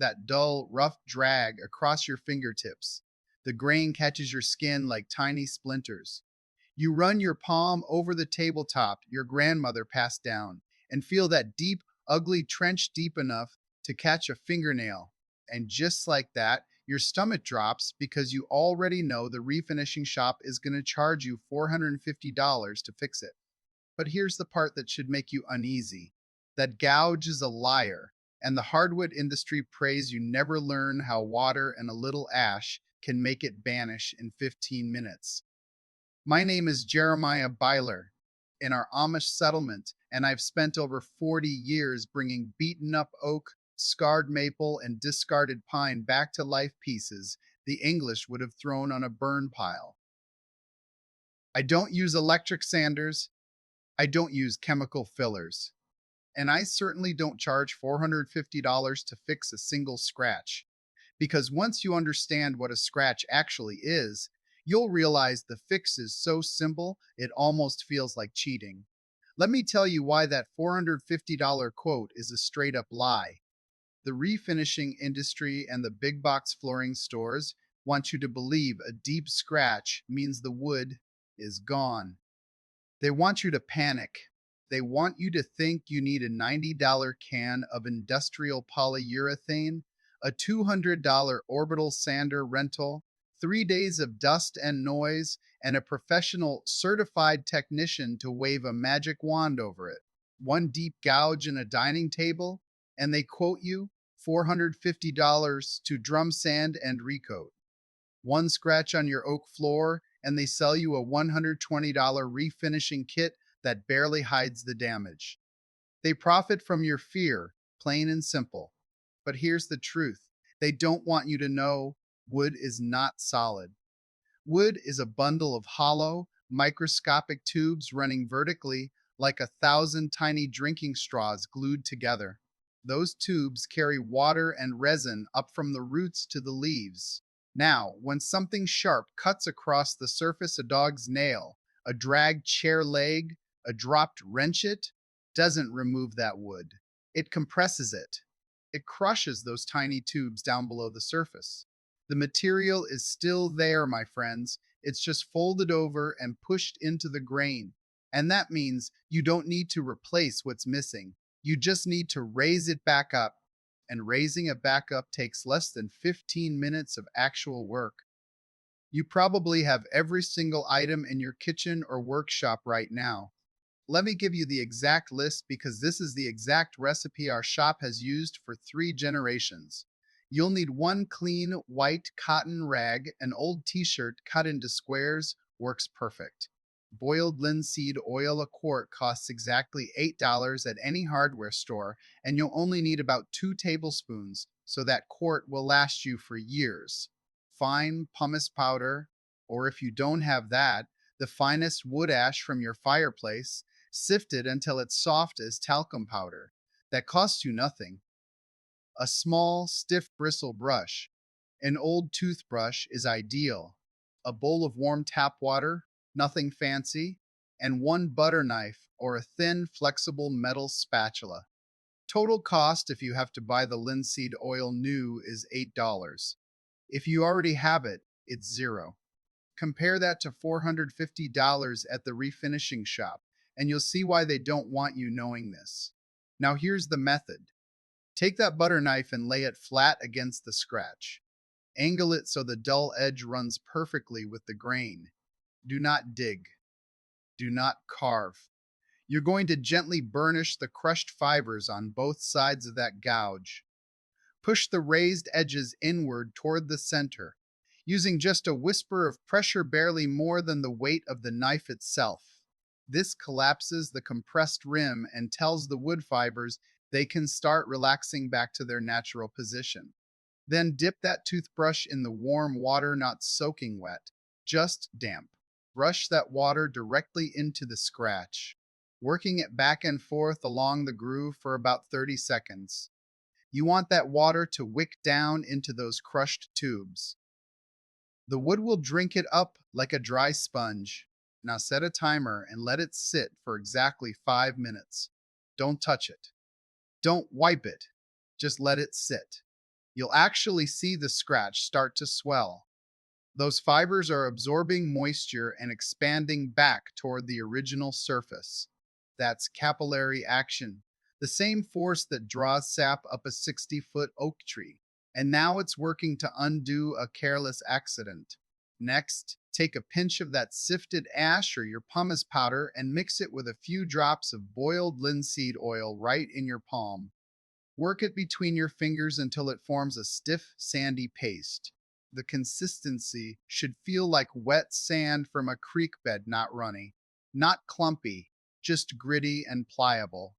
that dull, rough drag across your fingertips. The grain catches your skin like tiny splinters. You run your palm over the tabletop your grandmother passed down and feel that deep, ugly trench deep enough to catch a fingernail. And just like that, your stomach drops because you already know the refinishing shop is going to charge you $450 to fix it. But here's the part that should make you uneasy. That gouge is a liar, and the hardwood industry prays you never learn how water and a little ash can make it vanish in 15 minutes. My name is Jeremiah Byler in our Amish settlement, and I've spent over 40 years bringing beaten up oak, scarred maple, and discarded pine back to life pieces the English would have thrown on a burn pile. I don't use electric sanders, I don't use chemical fillers, and I certainly don't charge $450 to fix a single scratch. Because once you understand what a scratch actually is, you'll realize the fix is so simple it almost feels like cheating. Let me tell you why that $450 quote is a straight up lie. The refinishing industry and the big box flooring stores want you to believe a deep scratch means the wood is gone. They want you to panic. They want you to think you need a $90 can of industrial polyurethane, a $200 orbital sander rental, 3 days of dust and noise, and a professional certified technician to wave a magic wand over it. One deep gouge in a dining table, and they quote you $450 to drum sand and recoat. One scratch on your oak floor, and they sell you a $120 refinishing kit that barely hides the damage. They profit from your fear, plain and simple. But here's the truth. They don't want you to know wood is not solid. Wood is a bundle of hollow, microscopic tubes running vertically like 1,000 tiny drinking straws glued together. Those tubes carry water and resin up from the roots to the leaves. Now, when something sharp cuts across the surface a dog's nail, a dragged chair leg, a dropped wrenchet, doesn't remove that wood. It compresses it. It crushes those tiny tubes down below the surface. The material is still there, my friends. It's just folded over and pushed into the grain. And that means you don't need to replace what's missing. You just need to raise it back up. And raising it back up takes less than 15 minutes of actual work. You probably have every single item in your kitchen or workshop right now. Let me give you the exact list because this is the exact recipe our shop has used for 3 generations. You'll need one clean white cotton rag. An old t-shirt cut into squares works perfect. Boiled linseed oil a quart costs exactly $8 at any hardware store, and you'll only need about 2 tablespoons, so that quart will last you for years. Fine pumice powder, or if you don't have that, the finest wood ash from your fireplace, sifted until it's soft as talcum powder. That costs you nothing. A small, stiff bristle brush. An old toothbrush is ideal. A bowl of warm tap water, nothing fancy, and one butter knife or a thin, flexible metal spatula. Total cost if you have to buy the linseed oil new is $8. If you already have it, it's zero. Compare that to $450 at the refinishing shop, and you'll see why they don't want you knowing this. Now here's the method. Take that butter knife and lay it flat against the scratch. Angle it so the dull edge runs perfectly with the grain. Do not dig. Do not carve. You're going to gently burnish the crushed fibers on both sides of that gouge. Push the raised edges inward toward the center, using just a whisper of pressure barely more than the weight of the knife itself. This collapses the compressed rim and tells the wood fibers they can start relaxing back to their natural position. Then dip that toothbrush in the warm water, not soaking wet, just damp. Brush that water directly into the scratch, working it back and forth along the groove for about 30 seconds. You want that water to wick down into those crushed tubes. The wood will drink it up like a dry sponge. Now set a timer and let it sit for exactly 5 minutes. Don't touch it. Don't wipe it. Just let it sit. you'll actually see the scratch start to swell. Those fibers are absorbing moisture and expanding back toward the original surface. That's capillary action, the same force that draws sap up a 60-foot oak tree. And now it's working to undo a careless accident. Next, take a pinch of that sifted ash or your pumice powder and mix it with a few drops of boiled linseed oil right in your palm. Work it between your fingers until it forms a stiff, sandy paste. The consistency should feel like wet sand from a creek bed not runny. Not clumpy, just gritty and pliable.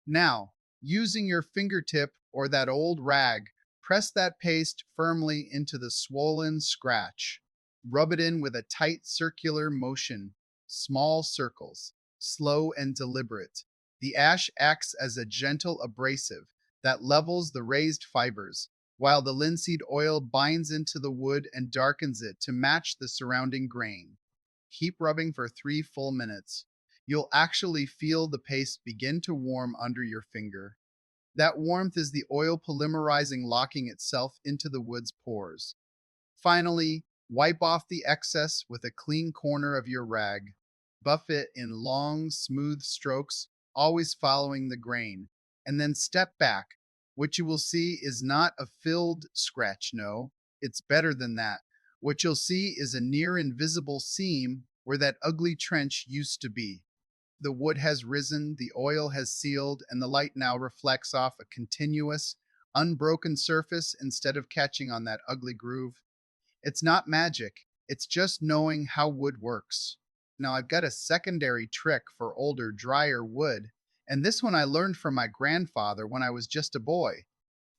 Now, using your fingertip or that old rag, press that paste firmly into the swollen scratch. Rub it in with a tight circular motion, small circles, slow and deliberate. The ash acts as a gentle abrasive that levels the raised fibers, while the linseed oil binds into the wood and darkens it to match the surrounding grain. Keep rubbing for 3 full minutes. You'll actually feel the paste begin to warm under your finger. That warmth is the oil polymerizing, locking itself into the wood's pores. Finally, wipe off the excess with a clean corner of your rag. Buff it in long, smooth strokes, always following the grain, and then step back. What you will see is not a filled scratch, no, it's better than that. What you'll see is a near invisible seam where that ugly trench used to be. The wood has risen, the oil has sealed, and the light now reflects off a continuous, unbroken surface instead of catching on that ugly groove. It's not magic, it's just knowing how wood works. Now, I've got a secondary trick for older, drier wood, and this one I learned from my grandfather when I was just a boy.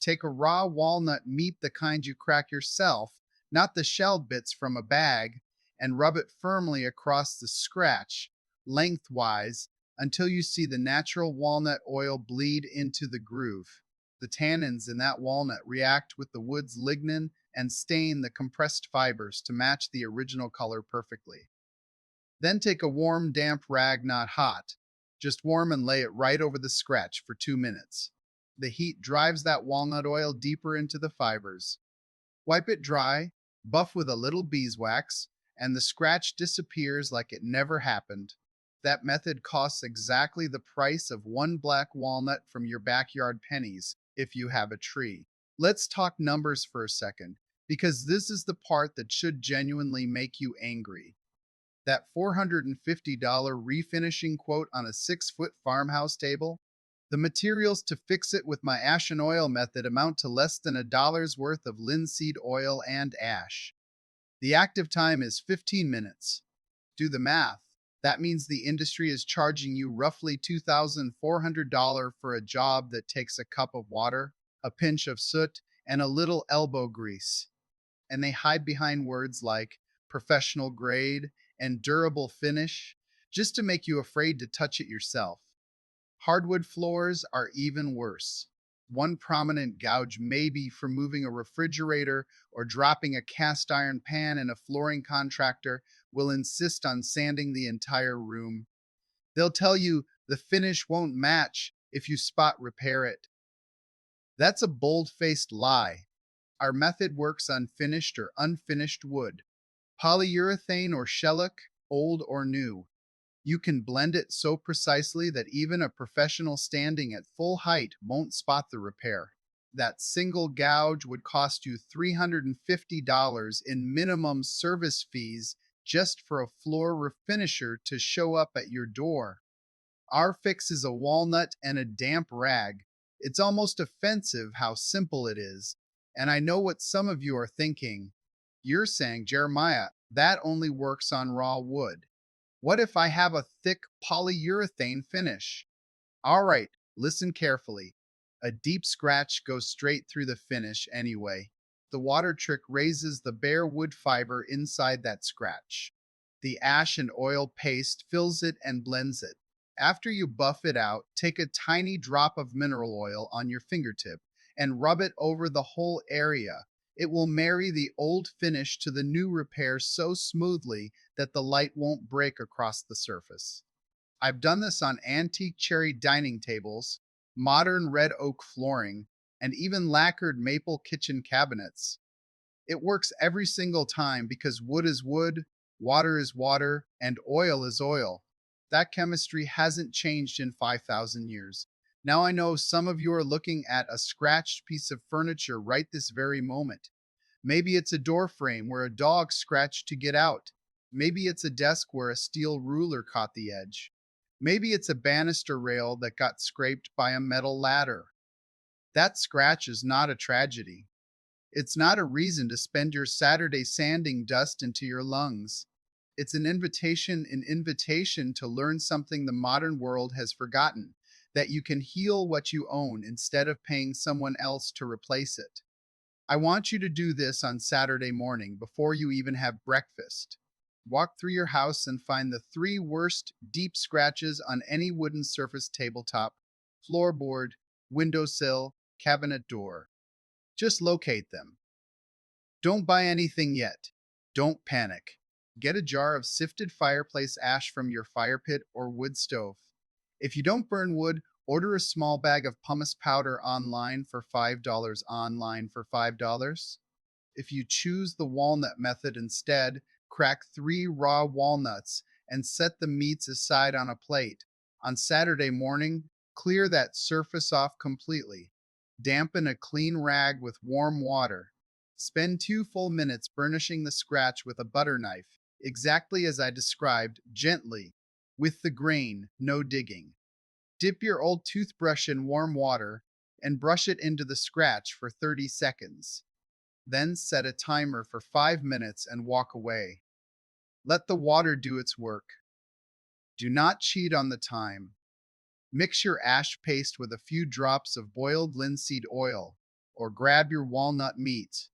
Take a raw walnut meat, the kind you crack yourself, not the shelled bits from a bag, and rub it firmly across the scratch, lengthwise, until you see the natural walnut oil bleed into the groove. The tannins in that walnut react with the wood's lignin and stain the compressed fibers to match the original color perfectly. Then take a warm, damp rag, not hot, just warm, and lay it right over the scratch for 2 minutes. The heat drives that walnut oil deeper into the fibers. Wipe it dry, buff with a little beeswax, and the scratch disappears like it never happened. That method costs exactly the price of one black walnut from your backyard pennies if you have a tree. Let's talk numbers for a second, because this is the part that should genuinely make you angry. That $450 refinishing quote on a 6-foot farmhouse table? The materials to fix it with my ash and oil method amount to less than $1 worth of linseed oil and ash. The active time is 15 minutes. Do the math. That means the industry is charging you roughly $2,400 for a job that takes a cup of water, a pinch of soot, and a little elbow grease. And they hide behind words like professional grade and durable finish just to make you afraid to touch it yourself. Hardwood floors are even worse. One prominent gouge may be from moving a refrigerator or dropping a cast iron pan, and a flooring contractor will insist on sanding the entire room. They'll tell you the finish won't match if you spot repair it. That's a bold-faced lie. Our method works on finished or unfinished wood, polyurethane or shellac, old or new. You can blend it so precisely that even a professional standing at full height won't spot the repair. That single gouge would cost you $350 in minimum service fees just for a floor refinisher to show up at your door. Our fix is a walnut and a damp rag. It's almost offensive how simple it is. And I know what some of you are thinking. You're saying, Jeremiah, that only works on raw wood. What if I have a thick polyurethane finish? All right, listen carefully. A deep scratch goes straight through the finish anyway. The water trick raises the bare wood fiber inside that scratch. The ash and oil paste fills it and blends it. After you buff it out, take a tiny drop of mineral oil on your fingertip and rub it over the whole area. It will marry the old finish to the new repair so smoothly that the light won't break across the surface. I've done this on antique cherry dining tables, modern red oak flooring, and even lacquered maple kitchen cabinets. It works every single time because wood is wood, water is water, and oil is oil. That chemistry hasn't changed in 5,000 years. Now I know some of you are looking at a scratched piece of furniture right this very moment. Maybe it's a door frame where a dog scratched to get out. Maybe it's a desk where a steel ruler caught the edge. Maybe it's a banister rail that got scraped by a metal ladder. That scratch is not a tragedy. It's not a reason to spend your Saturday sanding dust into your lungs. It's an invitation to learn something the modern world has forgotten, that you can heal what you own instead of paying someone else to replace it. I want you to do this on Saturday morning before you even have breakfast. Walk through your house and find the three worst deep scratches on any wooden surface: tabletop, floorboard, windowsill, cabinet door. Just locate them. Don't buy anything yet. Don't panic. Get a jar of sifted fireplace ash from your fire pit or wood stove. If you don't burn wood, order a small bag of pumice powder online for $5. If you choose the walnut method instead, crack 3 raw walnuts and set the meats aside on a plate. On Saturday morning, clear that surface off completely. Dampen a clean rag with warm water. Spend 2 full minutes burnishing the scratch with a butter knife, exactly as I described, gently, with the grain, no digging. Dip your old toothbrush in warm water and brush it into the scratch for 30 seconds. Then set a timer for 5 minutes and walk away. Let the water do its work. Do not cheat on the time. Mix your ash paste with a few drops of boiled linseed oil, or grab your walnut meat.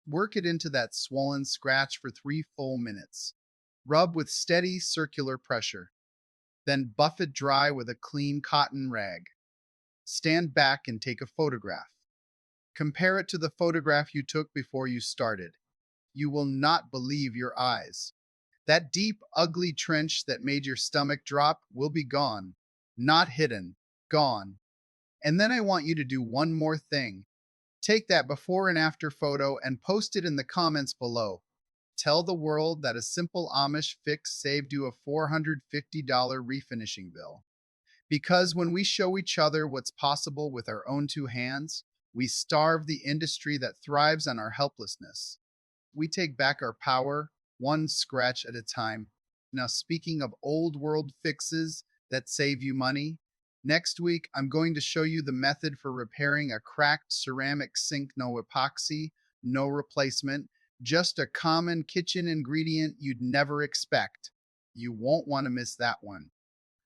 Work it into that swollen scratch for 3 full minutes. Rub with steady circular pressure. Then buff it dry with a clean cotton rag. Stand back and take a photograph. Compare it to the photograph you took before you started. You will not believe your eyes. That deep, ugly trench that made your stomach drop will be gone. Not hidden, gone. And then I want you to do one more thing. Take that before and after photo and post it in the comments below. Tell the world that a simple Amish fix saved you a $450 refinishing bill. Because when we show each other what's possible with our own two hands, we starve the industry that thrives on our helplessness. We take back our power, one scratch at a time. Now, speaking of old world fixes that save you money, next week I'm going to show you the method for repairing a cracked ceramic sink. No epoxy, no replacement, just a common kitchen ingredient you'd never expect. You won't want to miss that one.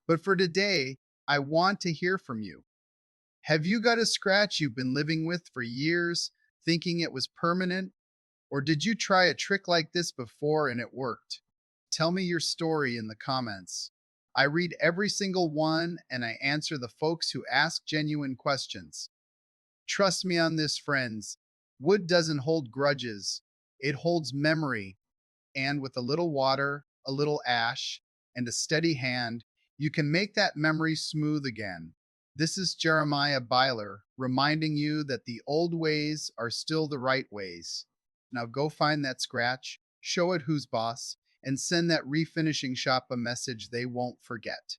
But for today, I want to hear from you. Have you got a scratch you've been living with for years, thinking it was permanent? Or did you try a trick like this before and it worked? Tell me your story in the comments. I read every single one and I answer the folks who ask genuine questions. Trust me on this, friends. Wood doesn't hold grudges, it holds memory. And with a little water, a little ash, and a steady hand, you can make that memory smooth again. This is Jeremiah Byler reminding you that the old ways are still the right ways. Now go find that scratch, show it who's boss, and send that refinishing shop a message they won't forget.